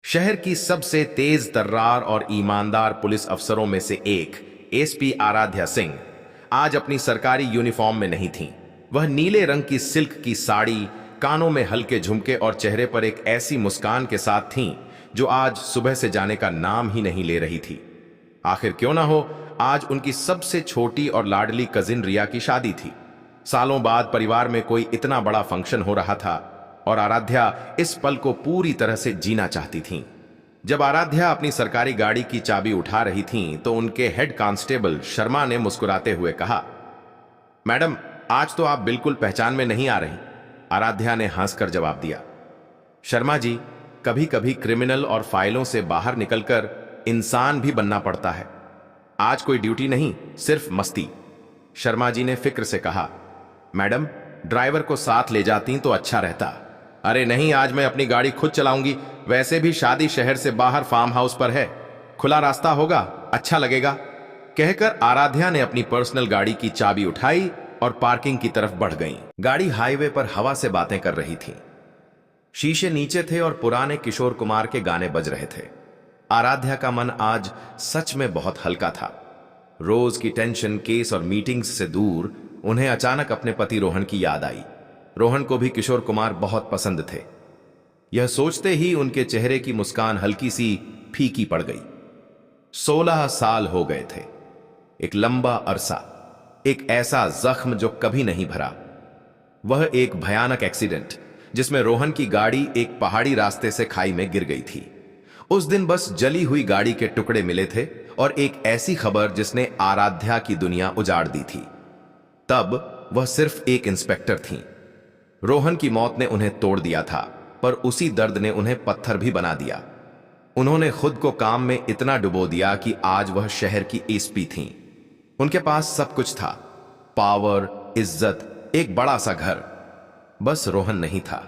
शहर की सबसे तेज तर्रार और ईमानदार पुलिस अफसरों में से एक एसपी आराध्या सिंह आज अपनी सरकारी यूनिफॉर्म में नहीं थीं। वह नीले रंग की सिल्क की साड़ी, कानों में हल्के झुमके और चेहरे पर एक ऐसी मुस्कान के साथ थीं जो आज सुबह से जाने का नाम ही नहीं ले रही थी। आखिर क्यों ना हो, आज उनकी सबसे छोटी और लाडली कजिन रिया की शादी थी। सालों बाद परिवार में कोई इतना बड़ा फंक्शन हो रहा था और आराध्या इस पल को पूरी तरह से जीना चाहती थीं। जब आराध्या अपनी सरकारी गाड़ी की चाबी उठा रही थीं, तो उनके हेड कांस्टेबल शर्मा ने मुस्कुराते हुए कहा, मैडम, आज तो आप बिल्कुल पहचान में नहीं आ रही। आराध्या ने हंसकर जवाब दिया, शर्मा जी, कभी कभी क्रिमिनल और फाइलों से बाहर निकलकर इंसान भी बनना पड़ता है। आज कोई ड्यूटी नहीं, सिर्फ मस्ती। शर्मा जी ने फिक्र से कहा, मैडम, ड्राइवर को साथ ले जाती तो अच्छा रहता। अरे नहीं, आज मैं अपनी गाड़ी खुद चलाऊंगी। वैसे भी शादी शहर से बाहर फार्म हाउस पर है, खुला रास्ता होगा, अच्छा लगेगा। कहकर आराध्या ने अपनी पर्सनल गाड़ी की चाबी उठाई और पार्किंग की तरफ बढ़ गई। गाड़ी हाईवे पर हवा से बातें कर रही थी। शीशे नीचे थे और पुराने किशोर कुमार के गाने बज रहे थे। आराध्या का मन आज सच में बहुत हल्का था। रोज की टेंशन, केस और मीटिंग्स से दूर उन्हें अचानक अपने पति रोहन की याद आई। रोहन को भी किशोर कुमार बहुत पसंद थे। यह सोचते ही उनके चेहरे की मुस्कान हल्की सी फीकी पड़ गई। 16 साल हो गए थे, एक लंबा अरसा, एक ऐसा जख्म जो कभी नहीं भरा। वह एक भयानक एक्सीडेंट जिसमें रोहन की गाड़ी एक पहाड़ी रास्ते से खाई में गिर गई थी। उस दिन बस जली हुई गाड़ी के टुकड़े मिले थे और एक ऐसी खबर जिसने आराध्या की दुनिया उजाड़ दी थी। तब वह सिर्फ एक इंस्पेक्टर थीं। रोहन की मौत ने उन्हें तोड़ दिया था, पर उसी दर्द ने उन्हें पत्थर भी बना दिया। उन्होंने खुद को काम में इतना डुबो दिया कि आज वह शहर की एसपी थीं। उनके पास सब कुछ था, पावर, इज्जत, एक बड़ा सा घर। बस रोहन नहीं था।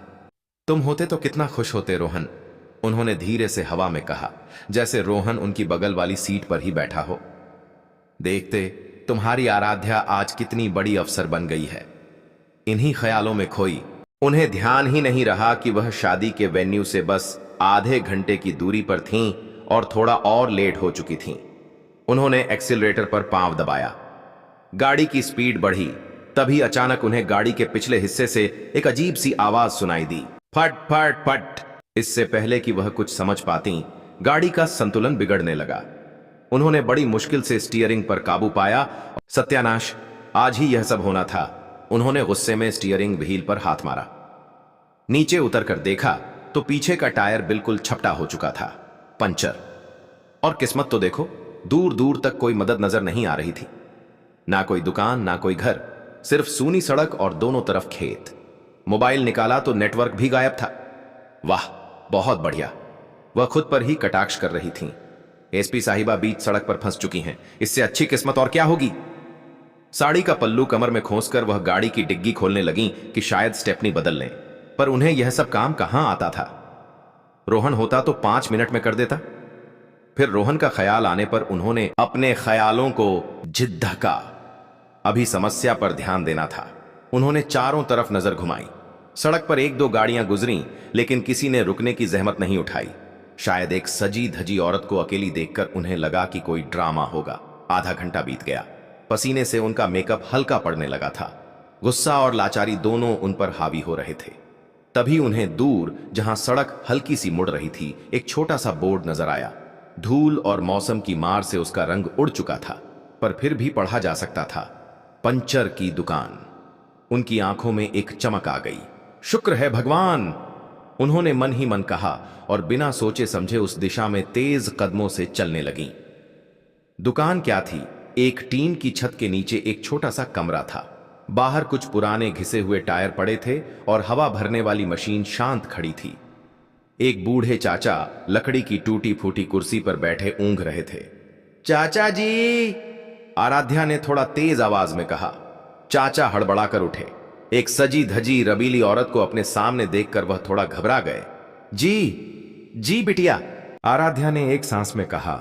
तुम होते तो कितना खुश होते रोहन, उन्होंने धीरे से हवा में कहा, जैसे रोहन उनकी बगल वाली सीट पर ही बैठा हो। देखते तुम्हारी आराध्या आज कितनी बड़ी अफसर बन गई है। इन्हीं ख्यालों में खोई उन्हें ध्यान ही नहीं रहा कि वह शादी के वेन्यू से बस आधे घंटे की दूरी पर थीं और थोड़ा और लेट हो चुकी थीं। उन्होंने एक्सीलरेटर पर पांव दबाया। गाड़ी की स्पीड बढ़ी। तभी अचानक उन्हें गाड़ी के पिछले हिस्से से एक अजीब सी आवाज सुनाई दी, फट फट फट। इससे पहले कि वह कुछ समझ पाती, गाड़ी का संतुलन बिगड़ने लगा। उन्होंने बड़ी मुश्किल से स्टीयरिंग पर काबू पाया। सत्यानाश, आज ही यह सब होना था। उन्होंने गुस्से में स्टीयरिंग व्हील पर हाथ मारा। नीचे उतरकर देखा तो पीछे का टायर बिल्कुल छपटा हो चुका था, पंचर। और किस्मत तो देखो, दूर दूर तक कोई मदद नजर नहीं आ रही थी। ना कोई दुकान, ना कोई घर, सिर्फ सूनी सड़क और दोनों तरफ खेत। मोबाइल निकाला तो नेटवर्क भी गायब था। वाह, बहुत बढ़िया। वह खुद पर ही कटाक्ष कर रही थीं। एसपी साहिबा बीच सड़क पर फंस चुकी हैं, इससे अच्छी किस्मत और क्या होगी। साड़ी का पल्लू कमर में खोसकर वह गाड़ी की डिग्गी खोलने लगीं कि शायद स्टेपनी बदल लें, पर उन्हें यह सब काम कहां आता था। रोहन होता तो 5 मिनट में कर देता। फिर रोहन का ख्याल आने पर उन्होंने अपने ख्यालों को झिझका। अभी समस्या पर ध्यान देना था। उन्होंने चारों तरफ नजर घुमाई। सड़क पर 1-2 गाड़ियां गुजरी, लेकिन किसी ने रुकने की जहमत नहीं उठाई। शायद एक सजी धजी औरत को अकेली देखकर उन्हें लगा कि कोई ड्रामा होगा। आधा घंटा बीत गया। पसीने से उनका मेकअप हल्का पड़ने लगा था। गुस्सा और लाचारी दोनों उन पर हावी हो रहे थे। तभी उन्हें दूर, जहां सड़क हल्की सी मुड़ रही थी, एक छोटा सा बोर्ड नजर आया। धूल और मौसम की मार से उसका रंग उड़ चुका था, पर फिर भी पढ़ा जा सकता था, पंचर की दुकान। उनकी आंखों में एक चमक आ गई। शुक्र है भगवान, उन्होंने मन ही मन कहा और बिना सोचे समझे उस दिशा में तेज कदमों से चलने लगीं। दुकान क्या थी? एक टीन की छत के नीचे एक छोटा सा कमरा था। बाहर कुछ पुराने घिसे हुए टायर पड़े थे और हवा भरने वाली मशीन शांत खड़ी थी। एक बूढ़े चाचा लकड़ी की टूटी फूटी कुर्सी पर बैठे ऊँघ रहे थे। चाचा जी, आराध्या ने थोड़ा तेज आवाज में कहा। चाचा हड़बड़ाकर उठे। एक सजी धजी रबीली औरत को अपने सामने देखकर वह थोड़ा घबरा गए। जी बिटिया, आराध्या ने एक सांस में कहा।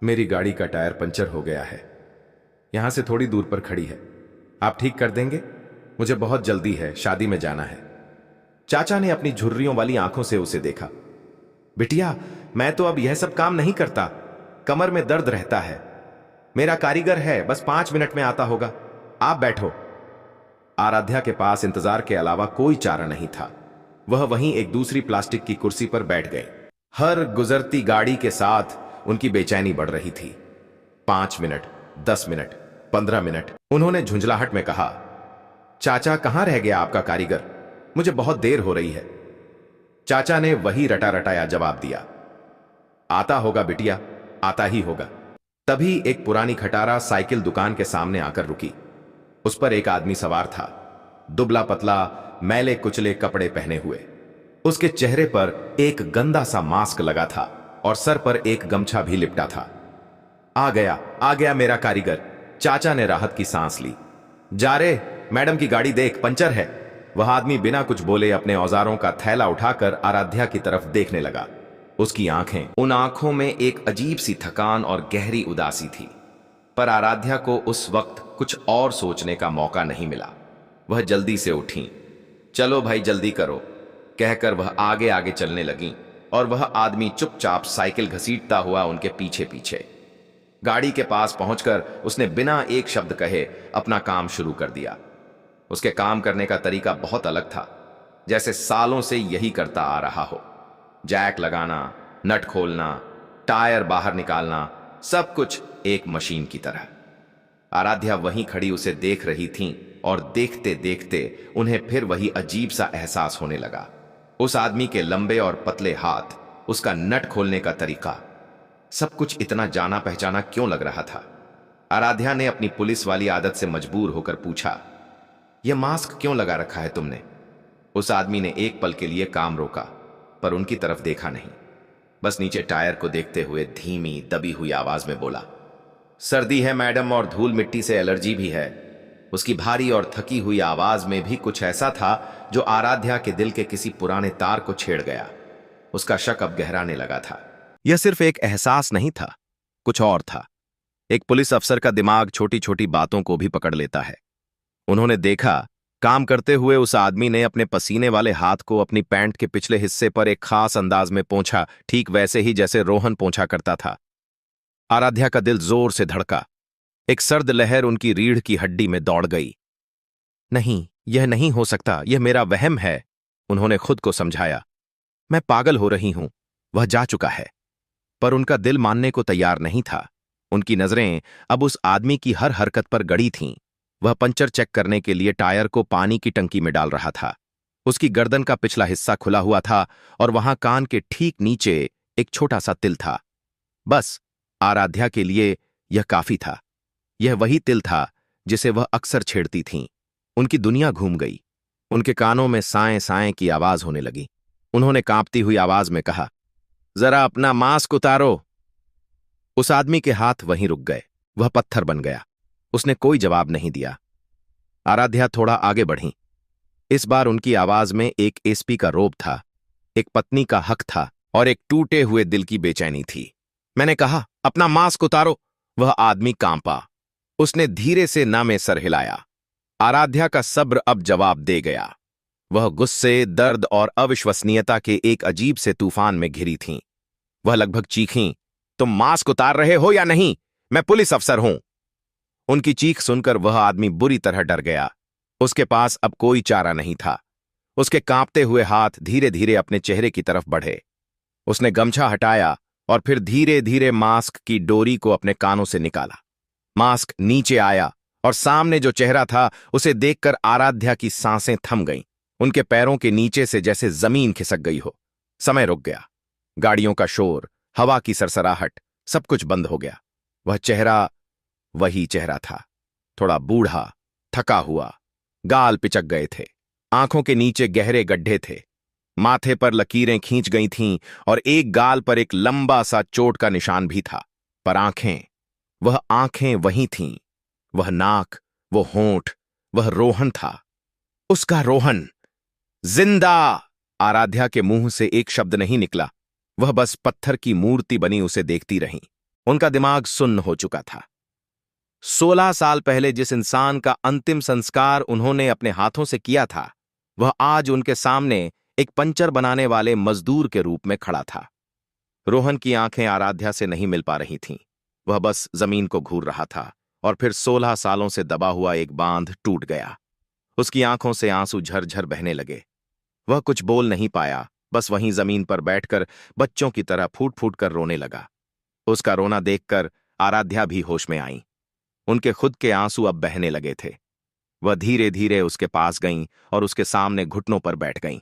मेरी गाड़ी का टायर पंचर हो गया है, यहां से थोड़ी दूर पर खड़ी है, आप ठीक कर देंगे? मुझे बहुत जल्दी है, शादी में जाना है। चाचा ने अपनी झुर्रियों वाली आंखों से उसे देखा। बिटिया, मैं तो अब यह सब काम नहीं करता, कमर में दर्द रहता है। मेरा कारीगर है, बस 5 मिनट में आता होगा। आप बैठो। आराध्या के पास इंतजार के अलावा कोई चारा नहीं था। वह वहीं एक दूसरी प्लास्टिक की कुर्सी पर बैठ गई। हर गुजरती गाड़ी के साथ उनकी बेचैनी बढ़ रही थी। 5 मिनट, 10 मिनट, 15 मिनट। उन्होंने झुंझलाहट में कहा, चाचा, कहां रह गया आपका कारीगर? मुझे बहुत देर हो रही है। चाचा ने वही रटा रटाया जवाब दिया, आता होगा बिटिया, आता ही होगा। तभी एक पुरानी खटारा साइकिल दुकान के सामने आकर रुकी। उस पर एक आदमी सवार था, दुबला पतला, मैले कुचले कपड़े पहने हुए। उसके चेहरे पर एक गंदा सा मास्क लगा था और सर पर एक गमछा भी लिपटा था। आ गया मेरा कारीगर। चाचा ने राहत की सांस ली। जा रे, मैडम की गाड़ी देख, पंचर है। वह आदमी बिना कुछ बोले अपने औजारों का थैला उठाकर आराध्या की तरफ देखने लगा। उसकी आंखें, उन आंखों में एक अजीब सी थकान और गहरी उदासी थी। पर आराध्या को उस वक्त कुछ और सोचने का मौका नहीं मिला। वह जल्दी से उठी। चलो भाई, जल्दी करो, कहकर वह आगे आगे चलने लगी और वह आदमी चुपचाप साइकिल घसीटता हुआ उनके पीछे पीछे। गाड़ी के पास पहुंचकर उसने बिना एक शब्द कहे अपना काम शुरू कर दिया। उसके काम करने का तरीका बहुत अलग था, जैसे सालों से यही करता आ रहा हो। जैक लगाना, नट खोलना, टायर बाहर निकालना, सब कुछ एक मशीन की तरह। आराध्या वहीं खड़ी उसे देख रही थीं और देखते देखते उन्हें फिर वही अजीब सा एहसास होने लगा। उस आदमी के लंबे और पतले हाथ, उसका नट खोलने का तरीका, सब कुछ इतना जाना पहचाना क्यों लग रहा था। आराध्या ने अपनी पुलिस वाली आदत से मजबूर होकर पूछा, यह मास्क क्यों लगा रखा है तुमने? उस आदमी ने एक पल के लिए काम रोका, पर उनकी तरफ देखा नहीं। बस नीचे टायर को देखते हुए धीमी दबी हुई आवाज में बोला, सर्दी है मैडम और धूल मिट्टी से एलर्जी भी है। उसकी भारी और थकी हुई आवाज में भी कुछ ऐसा था जो आराध्या के दिल के किसी पुराने तार को छेड़ गया। उसका शक अब गहराने लगा था। यह सिर्फ एक एहसास नहीं था, कुछ और था। एक पुलिस अफसर का दिमाग छोटी छोटी बातों को भी पकड़ लेता है। उन्होंने देखा, काम करते हुए उस आदमी ने अपने पसीने वाले हाथ को अपनी पैंट के पिछले हिस्से पर एक खास अंदाज में पोंछा, ठीक वैसे ही जैसे रोहन पोंछा करता था। आराध्या का दिल जोर से धड़का। एक सर्द लहर उनकी रीढ़ की हड्डी में दौड़ गई। नहीं, यह नहीं हो सकता, यह मेरा वहम है, उन्होंने खुद को समझाया। मैं पागल हो रही हूं, वह जा चुका है। पर उनका दिल मानने को तैयार नहीं था। उनकी नजरें अब उस आदमी की हर हरकत पर गड़ी थीं। वह पंचर चेक करने के लिए टायर को पानी की टंकी में डाल रहा था। उसकी गर्दन का पिछला हिस्सा खुला हुआ था और वहां कान के ठीक नीचे एक छोटा सा तिल था। बस आराध्या के लिए यह काफी था। यह वही तिल था जिसे वह अक्सर छेड़ती थीं। उनकी दुनिया घूम गई। उनके कानों में साएं साएं की आवाज होने लगी। उन्होंने कांपती हुई आवाज में कहा, जरा अपना मास्क उतारो। उस आदमी के हाथ वहीं रुक गए। वह पत्थर बन गया। उसने कोई जवाब नहीं दिया। आराध्या थोड़ा आगे बढ़ी। इस बार उनकी आवाज में एक एसपी का रोब था, एक पत्नी का हक था और एक टूटे हुए दिल की बेचैनी थी। मैंने कहा, अपना मास्क उतारो। वह आदमी कांपा। उसने धीरे से ना में सर हिलाया। आराध्या का सब्र अब जवाब दे गया। वह गुस्से, दर्द और अविश्वसनीयता के एक अजीब से तूफान में घिरी थीं। वह लगभग चीखीं, तुम मास्क उतार रहे हो या नहीं? मैं पुलिस अफसर हूं। उनकी चीख सुनकर वह आदमी बुरी तरह डर गया। उसके पास अब कोई चारा नहीं था। उसके कांपते हुए हाथ धीरे धीरे अपने चेहरे की तरफ बढ़े। उसने गमछा हटाया और फिर धीरे धीरे मास्क की डोरी को अपने कानों से निकाला। मास्क नीचे आया और सामने जो चेहरा था उसे देखकर आराध्या की सांसें थम गईं। उनके पैरों के नीचे से जैसे जमीन खिसक गई हो। समय रुक गया। गाड़ियों का शोर, हवा की सरसराहट, सब कुछ बंद हो गया। वह चेहरा वही चेहरा था, थोड़ा बूढ़ा, थका हुआ, गाल पिचक गए थे, आंखों के नीचे गहरे गड्ढे थे, माथे पर लकीरें खींच गई थीं और एक गाल पर एक लंबा सा चोट का निशान भी था। पर वह आंखें वही थीं, वह नाक, वो होंठ, वह रोहन था। उसका रोहन जिंदा। आराध्या के मुंह से एक शब्द नहीं निकला। वह बस पत्थर की मूर्ति बनी उसे देखती रही। उनका दिमाग सुन्न हो चुका था। 16 साल पहले जिस इंसान का अंतिम संस्कार उन्होंने अपने हाथों से किया था, वह आज उनके सामने एक पंचर बनाने वाले मजदूर के रूप में खड़ा था। रोहन की आंखें आराध्या से नहीं मिल पा रही थीं। वह बस जमीन को घूर रहा था और फिर 16 सालों से दबा हुआ एक बांध टूट गया। उसकी आंखों से आंसू झरझर बहने लगे। वह कुछ बोल नहीं पाया, बस वहीं जमीन पर बैठकर बच्चों की तरह फूट फूट कर रोने लगा। उसका रोना देखकर आराध्या भी होश में आई। उनके खुद के आंसू अब बहने लगे थे। वह धीरे धीरे उसके पास गईं और उसके सामने घुटनों पर बैठ गईं।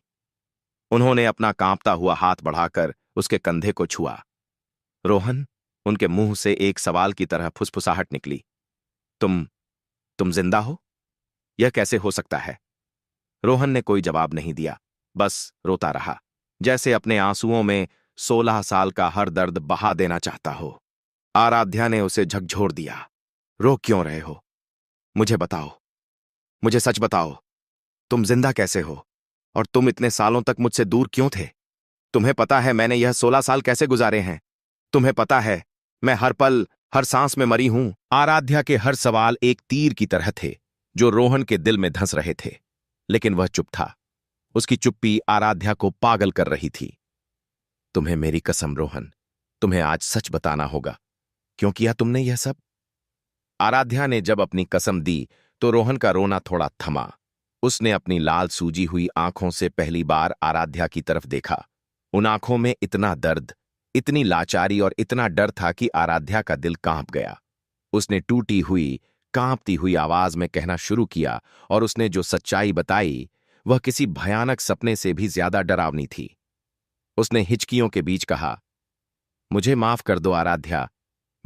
उन्होंने अपना कांपता हुआ हाथ बढ़ाकर उसके कंधे को छुआ। रोहन, उनके मुंह से एक सवाल की तरह फुसफुसाहट निकली। तुम जिंदा हो? यह कैसे हो सकता है? रोहन ने कोई जवाब नहीं दिया, बस रोता रहा, जैसे अपने आंसुओं में 16 साल का हर दर्द बहा देना चाहता हो। आराध्या ने उसे झकझोर दिया। रो क्यों रहे हो? मुझे बताओ, मुझे सच बताओ। तुम जिंदा कैसे हो? और तुम इतने सालों तक मुझसे दूर क्यों थे? तुम्हें पता है मैंने यह 16 साल कैसे गुजारे हैं? तुम्हें पता है मैं हर पल, हर सांस में मरी हूं? आराध्या के हर सवाल एक तीर की तरह थे, जो रोहन के दिल में धंस रहे थे। लेकिन वह चुप था। उसकी चुप्पी आराध्या को पागल कर रही थी। तुम्हें मेरी कसम रोहन, तुम्हें आज सच बताना होगा। क्यों किया तुमने यह सब? आराध्या ने जब अपनी कसम दी तो रोहन का रोना थोड़ा थमा। उसने अपनी लाल सूजी हुई आंखों से पहली बार आराध्या की तरफ देखा। उन आंखों में इतना दर्द, इतनी लाचारी और इतना डर था कि आराध्या का दिल कांप गया। उसने टूटी हुई, कांपती हुई आवाज में कहना शुरू किया, और उसने जो सच्चाई बताई वह किसी भयानक सपने से भी ज्यादा डरावनी थी। उसने हिचकियों के बीच कहा, मुझे माफ कर दो आराध्या,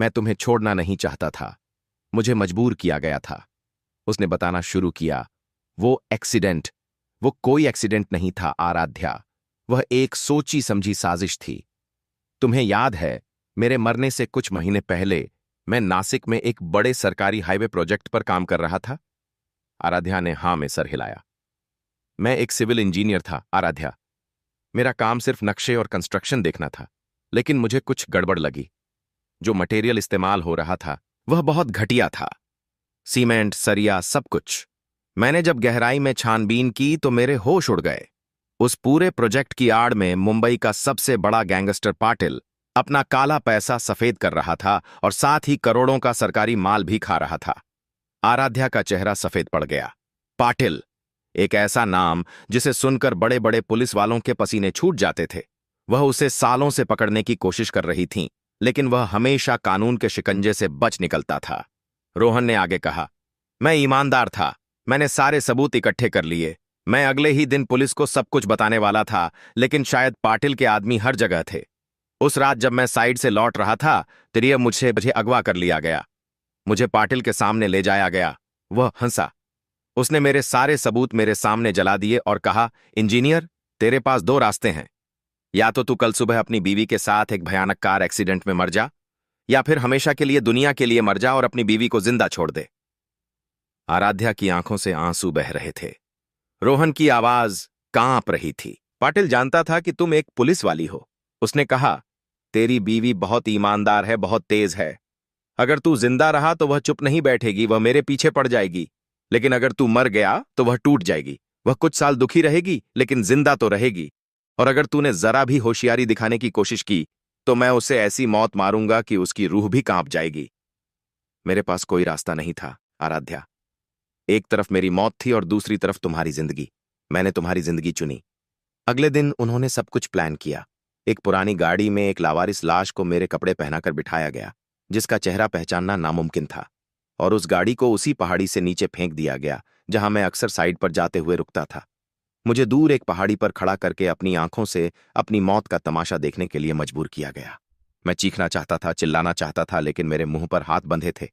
मैं तुम्हें छोड़ना नहीं चाहता था। मुझे मजबूर किया गया था। उसने बताना शुरू किया, वो कोई एक्सीडेंट नहीं था आराध्या। वह एक सोची समझी साजिश थी। तुम्हें याद है, मेरे मरने से कुछ महीने पहले मैं नासिक में एक बड़े सरकारी हाईवे प्रोजेक्ट पर काम कर रहा था? आराध्या ने हां में सर हिलाया। मैं एक सिविल इंजीनियर था आराध्या। मेरा काम सिर्फ नक्शे और कंस्ट्रक्शन देखना था। लेकिन मुझे कुछ गड़बड़ लगी। जो मटेरियल इस्तेमाल हो रहा था वह बहुत घटिया था। सीमेंट, सरिया, सब कुछ। मैंने जब गहराई में छानबीन की तो मेरे होश उड़ गए। उस पूरे प्रोजेक्ट की आड़ में मुंबई का सबसे बड़ा गैंगस्टर पाटिल अपना काला पैसा सफेद कर रहा था और साथ ही करोड़ों का सरकारी माल भी खा रहा था। आराध्या का चेहरा सफेद पड़ गया। पाटिल, एक ऐसा नाम जिसे सुनकर बड़े बड़े पुलिस वालों के पसीने छूट जाते थे। वह उसे सालों से पकड़ने की कोशिश कर रही थीं, लेकिन वह हमेशा कानून के शिकंजे से बच निकलता था। रोहन ने आगे कहा, मैं ईमानदार था। मैंने सारे सबूत इकट्ठे कर लिए। मैं अगले ही दिन पुलिस को सब कुछ बताने वाला था, लेकिन शायद पाटिल के आदमी हर जगह थे। उस रात जब मैं साइड से लौट रहा था, तिरिया मुझे अगवा कर लिया गया। मुझे पाटिल के सामने ले जाया गया। वह हंसा। उसने मेरे सारे सबूत मेरे सामने जला दिए और कहा, इंजीनियर, तेरे पास दो रास्ते हैं। या तो तू कल सुबह अपनी बीवी के साथ एक भयानक कार एक्सीडेंट में मर जा, या फिर हमेशा के लिए दुनिया के लिए मर जा और अपनी बीवी को जिंदा छोड़ दे। आराध्या की आंखों से आंसू बह रहे थे। रोहन की आवाज कांप रही थी। पाटिल जानता था कि तुम एक पुलिस वाली हो। उसने कहा, तेरी बीवी बहुत ईमानदार है, बहुत तेज है। अगर तू जिंदा रहा तो वह चुप नहीं बैठेगी, वह मेरे पीछे पड़ जाएगी। लेकिन अगर तू मर गया तो वह टूट जाएगी। वह कुछ साल दुखी रहेगी, लेकिन जिंदा तो रहेगी। और अगर तूने जरा भी होशियारी दिखाने की कोशिश की तो मैं उसे ऐसी मौत मारूंगा कि उसकी रूह भी कांप जाएगी। मेरे पास कोई रास्ता नहीं था आराध्या। एक तरफ मेरी मौत थी और दूसरी तरफ तुम्हारी जिंदगी। मैंने तुम्हारी जिंदगी चुनी। अगले दिन उन्होंने सब कुछ प्लान किया। एक पुरानी गाड़ी में एक लावारिस लाश को मेरे कपड़े पहनाकर बिठाया गया, जिसका चेहरा पहचानना नामुमकिन था। और उस गाड़ी को उसी पहाड़ी से नीचे फेंक दिया गया जहां मैं अक्सर साइड पर जाते हुए रुकता था। मुझे दूर एक पहाड़ी पर खड़ा करके अपनी आंखों से अपनी मौत का तमाशा देखने के लिए मजबूर किया गया। मैं चीखना चाहता था, चिल्लाना चाहता था, लेकिन मेरे मुंह पर हाथ बंधे थे।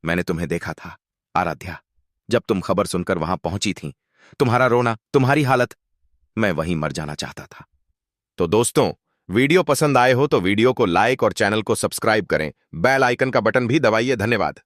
मैंने तुम्हें देखा था आराध्या, जब तुम खबर सुनकर वहां पहुंची थी। तुम्हारा रोना, तुम्हारी हालत, मैं वहीं मर जाना चाहता था। तो दोस्तों, वीडियो पसंद आए हो तो वीडियो को लाइक और चैनल को सब्सक्राइब करें। बेल आइकन का बटन भी दबाइए। धन्यवाद।